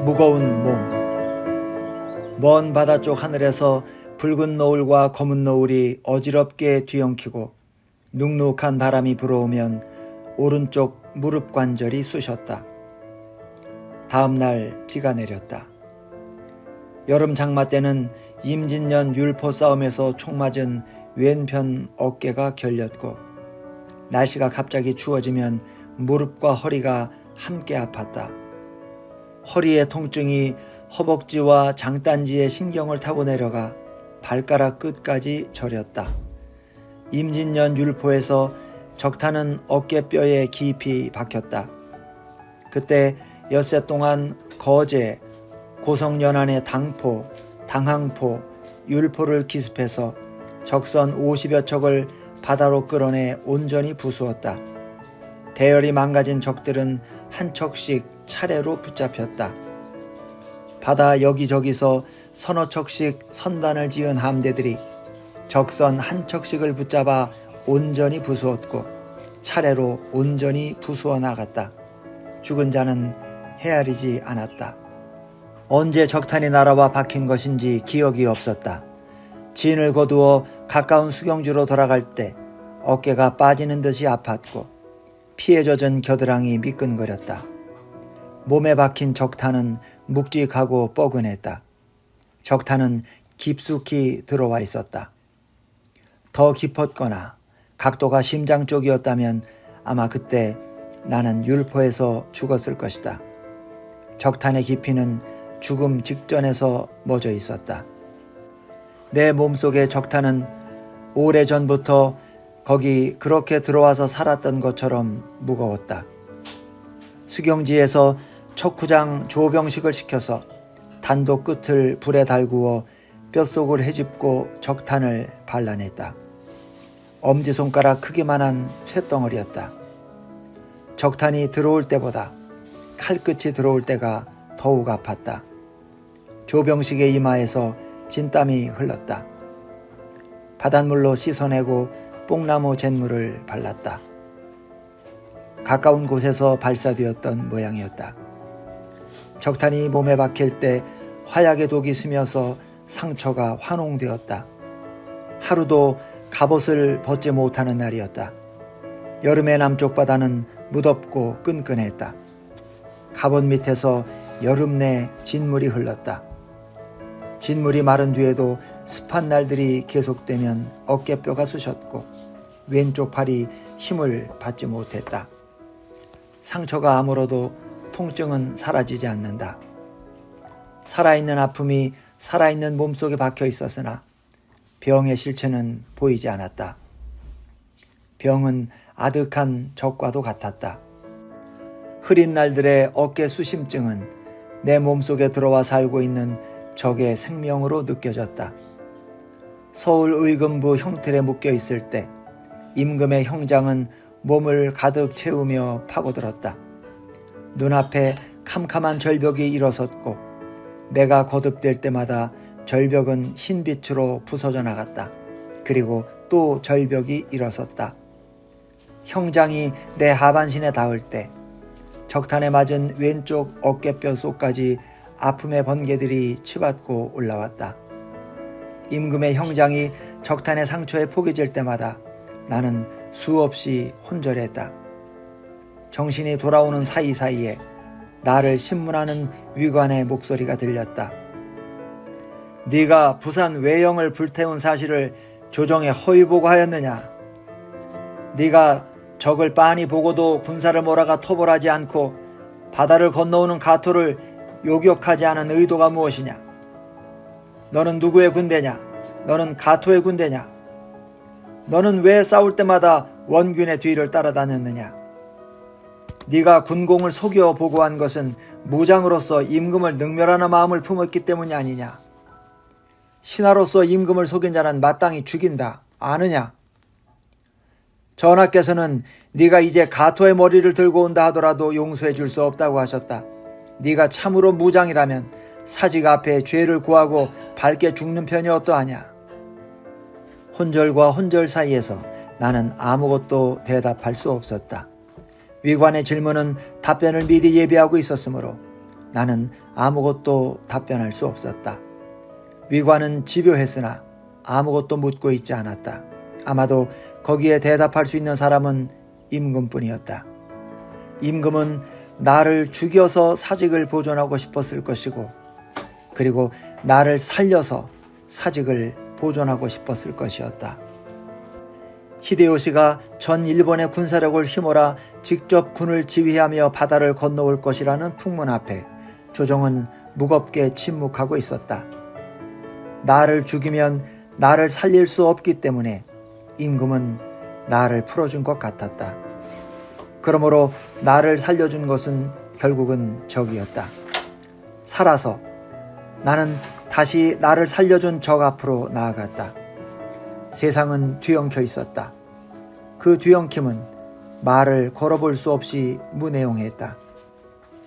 무거운 몸. 먼 바다 쪽 하늘에서 붉은 노을과 검은 노을이 어지럽게 뒤엉키고 눅눅한 바람이 불어오면 오른쪽 무릎 관절이 쑤셨다. 다음 날 비가 내렸다. 여름 장마 때는 임진년 율포 싸움에서 총 맞은 왼편 어깨가 결렸고 날씨가 갑자기 추워지면 무릎과 허리가 함께 아팠다. 허리의 통증이 허벅지와 장단지의 신경을 타고 내려가 발가락 끝까지 저렸다. 임진년 율포에서 적타는 어깨뼈에 깊이 박혔다. 그때 엿새 동안 거제, 고성연안의 당포, 당항포, 율포를 기습해서 적선 50여 척을 바다로 끌어내 온전히 부수었다. 대열이 망가진 적들은 한 척씩 차례로 붙잡혔다. 바다 여기저기서 서너 척씩 선단을 지은 함대들이 적선 한 척씩을 붙잡아 온전히 부수었고 차례로 온전히 부수어 나갔다. 죽은 자는 헤아리지 않았다. 언제 적탄이 날아와 박힌 것인지 기억이 없었다. 진을 거두어 가까운 수경주로 돌아갈 때 어깨가 빠지는 듯이 아팠고 피에 젖은 겨드랑이 미끈거렸다. 몸에 박힌 적탄은 묵직하고 뻐근했다. 적탄은 깊숙이 들어와 있었다. 더 깊었거나 각도가 심장 쪽이었다면 아마 그때 나는 율포에서 죽었을 것이다. 적탄의 깊이는 죽음 직전에서 멎어 있었다. 내 몸속의 적탄은 오래전부터 거기 그렇게 들어와서 살았던 것처럼 무거웠다. 수경지에서 척후장 조병식을 시켜서 단도 끝을 불에 달구어 뼛속을 헤집고 적탄을 발라냈다. 엄지손가락 크기만한 쇳덩어리였다. 적탄이 들어올 때보다 칼끝이 들어올 때가 더욱 아팠다. 조병식의 이마에서 진땀이 흘렀다. 바닷물로 씻어내고 뽕나무 잿물을 발랐다. 가까운 곳에서 발사되었던 모양이었다. 적탄이 몸에 박힐 때 화약의 독이 스며서 상처가 환홍되었다. 하루도 갑옷을 벗지 못하는 날이었다. 여름의 남쪽 바다는 무덥고 끈끈했다. 갑옷 밑에서 여름 내 진물이 흘렀다. 진물이 마른 뒤에도 습한 날들이 계속되면 어깨뼈가 쑤셨고 왼쪽 팔이 힘을 받지 못했다. 상처가 아물어도 통증은 사라지지 않는다. 살아있는 아픔이 살아있는 몸속에 박혀 있었으나 병의 실체는 보이지 않았다. 병은 아득한 적과도 같았다. 흐린 날들의 어깨 수심증은 내 몸속에 들어와 살고 있는 적의 생명으로 느껴졌다. 서울 의금부 형틀에 묶여 있을 때 임금의 형장은 몸을 가득 채우며 파고들었다. 눈앞에 캄캄한 절벽이 일어섰고 내가 거듭될 때마다 절벽은 흰빛으로 부서져 나갔다. 그리고 또 절벽이 일어섰다. 형장이 내 하반신에 닿을 때 적탄에 맞은 왼쪽 어깨뼈 속까지 아픔의 번개들이 치받고 올라왔다. 임금의 형장이 적탄의 상처에 포개질 때마다 나는 수없이 혼절했다. 정신이 돌아오는 사이사이에 나를 신문하는 위관의 목소리가 들렸다. 네가 부산 외영을 불태운 사실을 조정에 허위 보고하였느냐? 네가 적을 빤히 보고도 군사를 몰아가 토벌하지 않고 바다를 건너오는 가토를 요격하지 않은 의도가 무엇이냐? 너는 누구의 군대냐? 너는 가토의 군대냐? 너는 왜 싸울 때마다 원균의 뒤를 따라다녔느냐? 네가 군공을 속여 보고한 것은 무장으로서 임금을 능멸하는 마음을 품었기 때문이 아니냐? 신하로서 임금을 속인 자는 마땅히 죽인다. 아느냐? 전하께서는 네가 이제 가토의 머리를 들고 온다 하더라도 용서해 줄 수 없다고 하셨다. 네가 참으로 무장이라면 사직 앞에 죄를 구하고 밝게 죽는 편이 어떠하냐? 혼절과 혼절 사이에서 나는 아무것도 대답할 수 없었다. 위관의 질문은 답변을 미리 예비하고 있었으므로 나는 아무것도 답변할 수 없었다. 위관은 집요했으나 아무것도 묻고 있지 않았다. 아마도 거기에 대답할 수 있는 사람은 임금뿐이었다. 임금은 나를 죽여서 사직을 보존하고 싶었을 것이고, 그리고 나를 살려서 사직을 보존하고 싶었을 것이었다. 히데요시가 전 일본의 군사력을 힘몰아 직접 군을 지휘하며 바다를 건너올 것이라는 풍문 앞에 조정은 무겁게 침묵하고 있었다. 나를 죽이면 나를 살릴 수 없기 때문에 임금은 나를 풀어준 것 같았다. 그러므로 나를 살려준 것은 결국은 적이었다. 살아서 나는 다시 나를 살려준 적 앞으로 나아갔다. 세상은 뒤엉켜 있었다. 그 뒤엉킴은 말을 걸어볼 수 없이 무내용했다.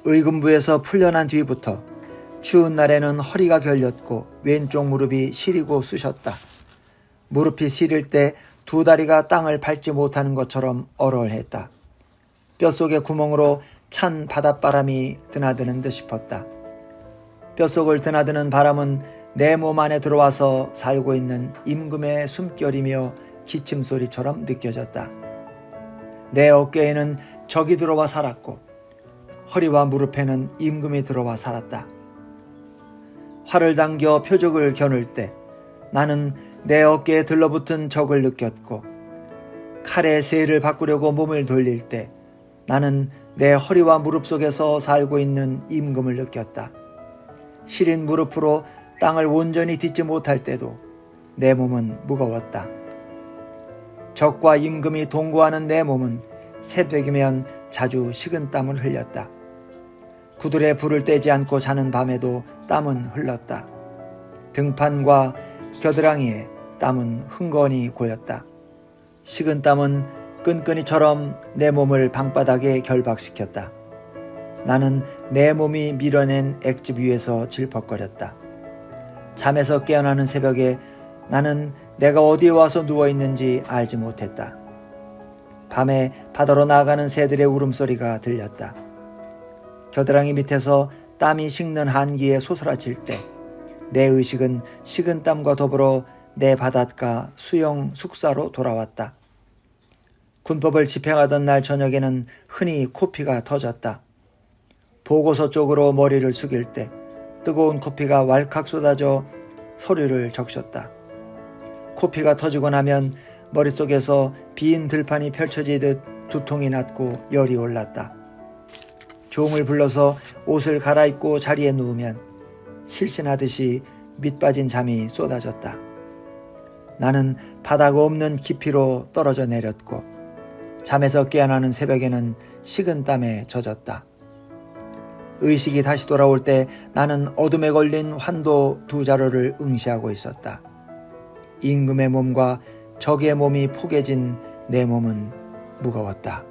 의금부에서 풀려난 뒤부터 추운 날에는 허리가 결렸고 왼쪽 무릎이 시리고 쑤셨다. 무릎이 시릴 때 두 다리가 땅을 밟지 못하는 것처럼 얼얼했다. 뼛속의 구멍으로 찬 바닷바람이 드나드는 듯 싶었다. 뼛속을 드나드는 바람은 내 몸 안에 들어와서 살고 있는 임금의 숨결이며 기침소리처럼 느껴졌다. 내 어깨에는 적이 들어와 살았고 허리와 무릎에는 임금이 들어와 살았다. 활을 당겨 표적을 겨눌 때 나는 내 어깨에 들러붙은 적을 느꼈고, 칼의 세를 바꾸려고 몸을 돌릴 때 나는 내 허리와 무릎 속에서 살고 있는 임금을 느꼈다. 시린 무릎으로 땅을 온전히 딛지 못할 때도 내 몸은 무거웠다. 적과 임금이 동거하는 내 몸은 새벽이면 자주 식은땀을 흘렸다. 구들에 불을 떼지 않고 자는 밤에도 땀은 흘렀다. 등판과 겨드랑이에 땀은 흥건히 고였다. 식은땀은 끈끈이처럼 내 몸을 방바닥에 결박시켰다. 나는 내 몸이 밀어낸 액집 위에서 질퍽거렸다. 잠에서 깨어나는 새벽에 나는 내가 어디에 와서 누워있는지 알지 못했다. 밤에 바다로 나아가는 새들의 울음소리가 들렸다. 겨드랑이 밑에서 땀이 식는 한기에 솟아칠 때 내 의식은 식은땀과 더불어 내 바닷가 수영 숙사로 돌아왔다. 군법을 집행하던 날 저녁에는 흔히 코피가 터졌다. 보고서 쪽으로 머리를 숙일 때 뜨거운 코피가 왈칵 쏟아져 서류를 적셨다. 코피가 터지고 나면 머릿속에서 빈 들판이 펼쳐지듯 두통이 났고 열이 올랐다. 종을 불러서 옷을 갈아입고 자리에 누우면 실신하듯이 밑빠진 잠이 쏟아졌다. 나는 바닥 없는 깊이로 떨어져 내렸고 잠에서 깨어나는 새벽에는 식은땀에 젖었다. 의식이 다시 돌아올 때 나는 어둠에 걸린 환도 두 자루를 응시하고 있었다. 임금의 몸과 적의 몸이 포개진 내 몸은 무거웠다.